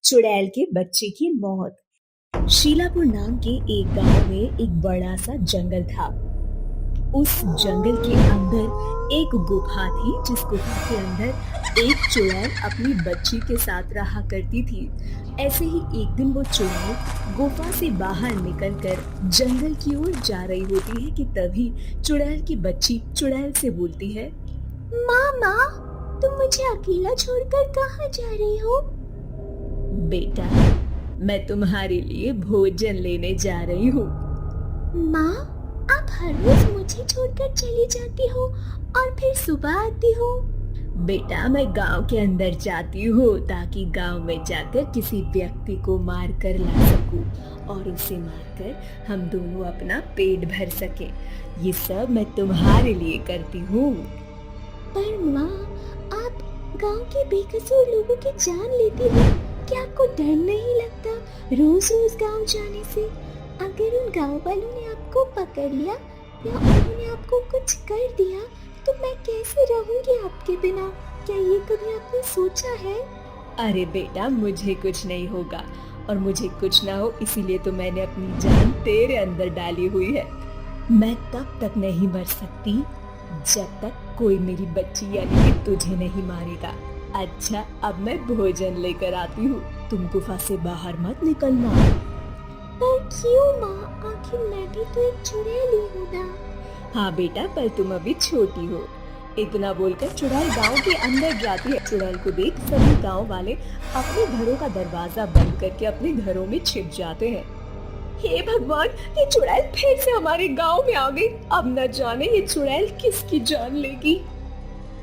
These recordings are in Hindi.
चुड़ैल के बच्चे की मौत। शीलापुर नाम के एक गांव में एक बड़ा सा जंगल था। उस जंगल के अंदर एक गुफा थी, जिस गुफा के अंदर एक चुड़ैल अपनी बच्ची के साथ रहा करती थी। ऐसे ही एक दिन वो चुड़ैल गुफा से बाहर निकलकर जंगल की ओर जा रही होती है कि तभी चुड़ैल की बच्ची चुड़ैल से बोलती है, मामा, तुम मुझे अकेला छोड़कर कहाँ जा रही हो? बेटा, मैं तुम्हारे लिए भोजन लेने जा रही हूँ। माँ, आप हर रोज मुझे छोड़कर चली जाती हो और फिर सुबह आती हो। बेटा, मैं गांव के अंदर जाती हूँ ताकि गांव में जाकर किसी व्यक्ति को मार कर ला सकूं और उसे मारकर हम दोनों अपना पेट भर सके। ये सब मैं तुम्हारे लिए करती हूँ। पर माँ, आप गांव के बेकसूर लोगों की जान लेती हो, क्या आपको डर नहीं लगता रोज रोज गांव जाने से? अगर उन गांव वालों ने आपको पकड़ लिया या उन्होंने आपको कुछ कर दिया तो मैं कैसे रहूंगी आपके बिना? क्या ये कभी आपने सोचा है? अरे बेटा, मुझे कुछ नहीं होगा और मुझे कुछ ना हो इसीलिए तो मैंने अपनी जान तेरे अंदर डाली हुई है। मैं तब तक नहीं मर सकती जब तक कोई मेरी बच्ची यानी कि तुझे नहीं मारेगा। अच्छा, अब मैं भोजन लेकर आती हूँ, तुम गुफा से बाहर मत निकलना। पर क्यों माँ? आखिर मैं भी तो एक चुड़ैल ही हूँ ना। हाँ बेटा, पर तुम अभी छोटी हो। इतना बोलकर चुड़ैल गांव के अंदर जाती है। चुड़ैल को देख सभी गांव वाले अपने घरों का दरवाजा बंद करके अपने घरों में छिप जाते हैं। हे भगवान, ये चुड़ैल फिर से हमारे गांव में आ गई। अब न जाने ये चुड़ैल किसकी जान लेगी।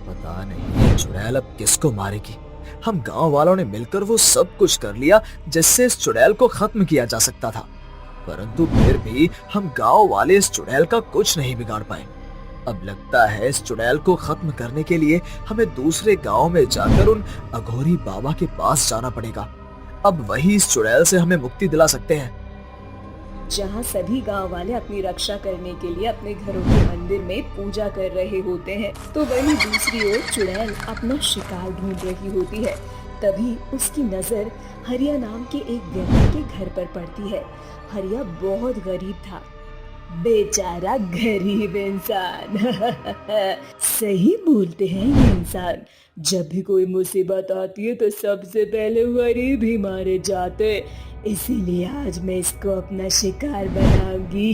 पता नहीं ये चुड़ैल अब किसको मारेगी। हम गांव वालों ने मिलकर वो सब कुछ कर लिया जिससे इस चुड़ैल को खत्म किया जा सकता था, परंतु फिर भी हम गांव वाले इस चुड़ैल का कुछ नहीं बिगाड़ पाए। अब लगता है इस चुड़ैल को खत्म करने के लिए हमें दूसरे गांव में जाकर उन अघोरी बाबा के पास जाना पड़ेगा। अब वही इस चुड़ैल से हमें मुक्ति दिला सकते हैं। जहाँ सभी गांव वाले अपनी रक्षा करने के लिए अपने घरों के मंदिर में पूजा कर रहे होते हैं, तो वहीं दूसरी ओर चुड़ैल अपना शिकार ढूंढ रही होती है। तभी उसकी नजर हरिया नाम के एक व्यक्ति के घर पर पड़ती है। हरिया बहुत गरीब था, बेचारा गरीब इंसान। सही बोलते हैं ये इंसान, जब भी कोई मुसीबत आती है तो सबसे पहले गरीब ही मारे जाते, इसीलिए आज मैं इसको अपना शिकार बनाऊंगी।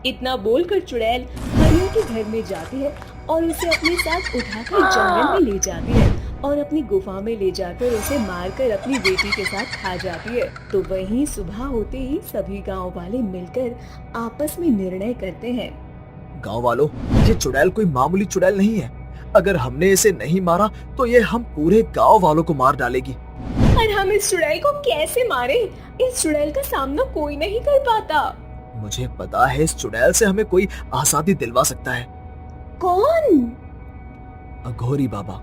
इतना बोलकर चुड़ैल हरिया के घर में जाती है और उसे अपने साथ उठाकर जंगल में ले जाती है और अपनी गुफा में ले जाकर उसे मारकर अपनी बेटी के साथ खा जाती है। तो वहीं सुबह होते ही सभी गांव वाले मिलकर आपस में निर्णय करते हैं। गांव वालों, ये चुड़ैल कोई मामूली चुड़ैल नहीं है। अगर हमने इसे नहीं मारा तो ये हम पूरे गांव वालों को मार डालेगी। और हम इस चुड़ैल को कैसे मारे? इस चुड़ैल का सामना कोई नहीं कर पाता। मुझे पता है इस चुड़ैल से हमें कोई आजादी दिलवा सकता है। कौन? अघोरी बाबा।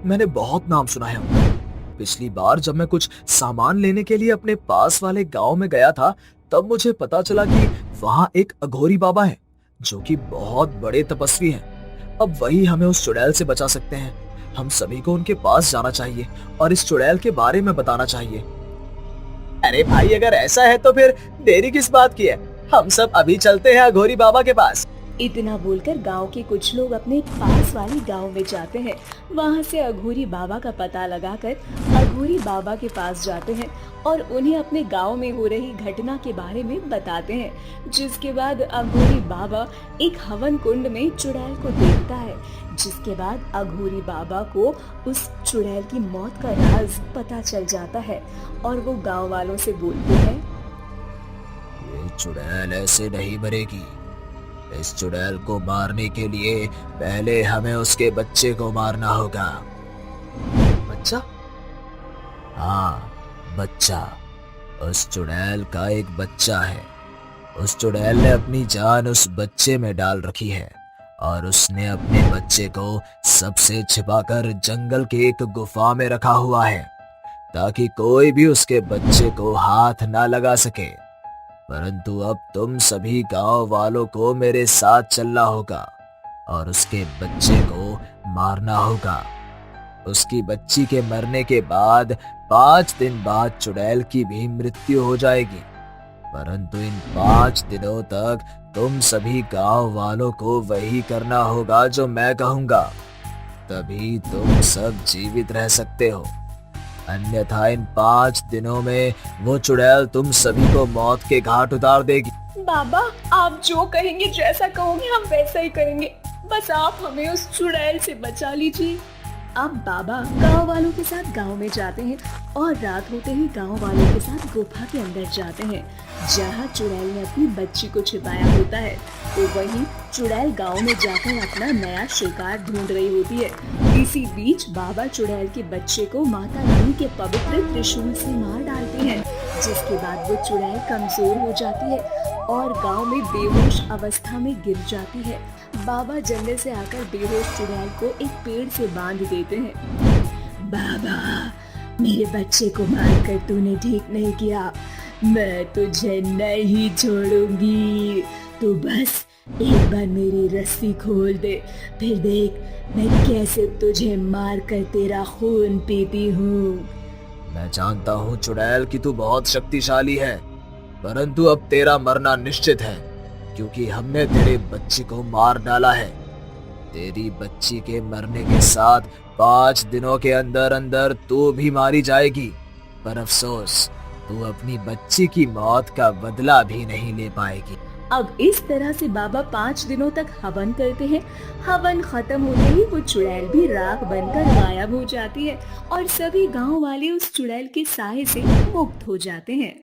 मैंने बहुत नाम सुना है उनका। पिछली बार जब मैं कुछ सामान लेने के लिए अपने पास वाले गांव में गया था, तब मुझे पता चला कि वहां एक अघोरी बाबा है जो कि बहुत बड़े तपस्वी हैं। अब वही हमें उस चुड़ैल से बचा सकते हैं। हम सभी को उनके पास जाना चाहिए और इस चुड़ैल के बारे में बताना चाहिए। अरे भाई, अगर ऐसा है तो फिर देरी किस बात की है? हम सब अभी चलते हैं अघोरी बाबा के पास। इतना बोलकर गांव के कुछ लोग अपने पास वाली गांव में जाते हैं। वहां से अघोरी बाबा का पता लगाकर अघोरी बाबा के पास जाते हैं और उन्हें अपने गांव में हो रही घटना के बारे में बताते हैं। जिसके बाद अघोरी बाबा एक हवन कुंड में चुड़ैल को देखता है। जिसके बाद अघोरी बाबा को उस चुड़ैल की मौत का राज पता चल जाता है और वो गांव वालों से बोलते हैं, ये चुड़ैल ऐसे नहीं मरेगी। इस चुड़ैल को मारने के लिए पहले हमें उसके बच्चे को मारना होगा। बच्चा? हाँ, बच्चा। उस चुड़ैल का एक बच्चा है। उस चुड़ैल ने अपनी जान उस बच्चे में डाल रखी है और उसने अपने बच्चे को सबसे छिपाकर जंगल के एक गुफा में रखा हुआ है ताकि कोई भी उसके बच्चे को हाथ ना लगा सके। परंतु अब तुम सभी गांव वालों को मेरे साथ चलना होगा और उसके बच्चे को मारना होगा। उसकी बच्ची के मरने के बाद 5 दिन बाद चुड़ैल की भी मृत्यु हो जाएगी। परंतु इन 5 दिनों तक तुम सभी गांव वालों को वही करना होगा जो मैं कहूंगा, तभी तुम सब जीवित रह सकते हो। अन्यथा इन 5 दिनों में वो चुड़ैल तुम सभी को मौत के घाट उतार देगी। बाबा, आप जो कहेंगे, जैसा कहोगे हम वैसा ही करेंगे। बस आप हमें उस चुड़ैल से बचा लीजिए। अब बाबा गांव वालों के साथ गांव में जाते हैं और रात होते ही गांव वालों के साथ गुफा के अंदर जाते हैं जहां चुड़ैल ने अपनी बच्ची को छिपाया होता है। तो वहीं चुड़ैल गांव में जाकर अपना नया शिकार ढूंढ रही होती है। इसी बीच बाबा चुड़ैल के बच्चे को माता रानी के पवित्र त्रिशूल से मार डालते हैं, जिसके बाद वो चुड़ैल कमजोर हो जाती है और गांव में बेहोश अवस्था में गिर जाती है। बाबा जंगल से आकर बेहोश चुड़ैल को एक पेड़ से बांध देते हैं। बाबा, मेरे बच्चे को मारकर तूने ठीक नहीं किया। मैं तुझे नहीं छोड़ूंगी। तू बस एक बार मेरी रस्सी खोल दे, फिर देख मैं कैसे तुझे मार कर तेरा खून पीती हूँ। मैं जानता हूँ चुड़ैल कि तू बहुत शक्तिशाली है, परंतु अब तेरा मरना निश्चित है, क्योंकि हमने तेरे बच्ची को मार डाला है। तेरी बच्ची के मरने के साथ 5 दिनों के अंदर अंदर तू भी मारी जाएगी। पर अफसोस, तू अपनी बच्ची की मौत का बदला भी नहीं ले पाएगी। अब इस तरह से बाबा 5 दिनों तक हवन करते हैं। हवन खत्म होते ही वो चुड़ैल भी राख बनकर गायब हो जाती है और सभी गांव वाले उस चुड़ैल के साए से मुक्त हो जाते हैं।